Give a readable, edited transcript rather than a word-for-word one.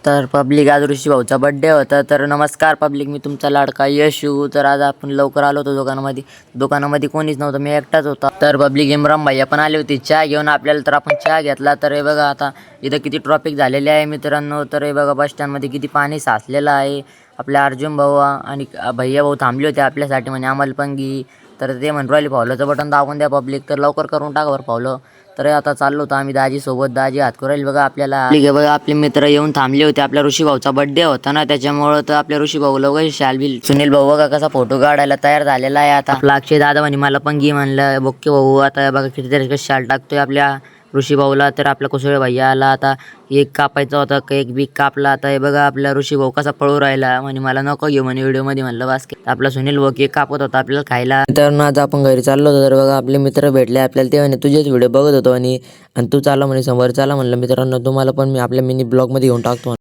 तर पब्लिक आज ऋषी भाऊचा बड्डे होता. तर नमस्कार पब्लिक, मी तुमचा लाडका यशू. तर आज आपण लवकर आलो होतो दुकानामध्ये कोणीच नव्हतं, मी एकटाच होता. तर पब्लिक इम्रान भैया पण आले होते चहा घेऊन आपल्याला. तर आपण चहा घेतला. तर हे बघा आता इथं किती ट्रॉफिक झालेले आहे मित्रांनो. तर हे बघा बस स्टँडमध्ये किती पाणी साचलेलं आहे. आपले अर्जुन भाऊ आणि भैया भाऊ थांबले होते आपल्यासाठी, म्हणे आम्हाला पण घे. तर ते म्हणून राहिले फॉलोचं बटन दाबून द्या पब्लिक. तर लवकर करून टाका बरं फॉलो. तर आता चाललो होतो आम्ही दाजी सोबत. दाजी हात करू राहील बघा आपल्याला. बघा आपले मित्र येऊन थांबले होते. आपल्या ऋषी भाऊचा बड्डे होता ना, त्याच्यामुळं तर आपल्या ऋषी भाऊ लोक शालबिल. सुनील भाऊ बघा कसा फोटो काढायला तयार झालेला आहे. आता आपला अक्षय दादा म्हणे मला पण घे म्हणलं. बोके भाऊ आता बघा कितीतरी शाल टाकतोय आपल्या ऋषी भाऊला. तर आपला कुसळे भैया आला. आता एक कापायचा होता, केक बीक कापला. आता हे बघा आपला ऋषी भाऊ कसा पळू राहिला, म्हणे मला नको घेऊ म्हणे व्हिडिओ मध्ये. म्हणलं बास्केट. आपला सुनील भाऊ केक कापत होता आपल्याला खायला. तर आज आपण घरी चाललो होतो. तर बघा आपले मित्र भेटले आपल्याला. ते म्हणे तुझेच व्हिडिओ बघत होतो आणि तू चाला म्हणे समोर. चला म्हणलं मित्रांनो तुम्हाला पण मी आपल्या मिनी ब्लॉग मध्ये घेऊन टाकतो.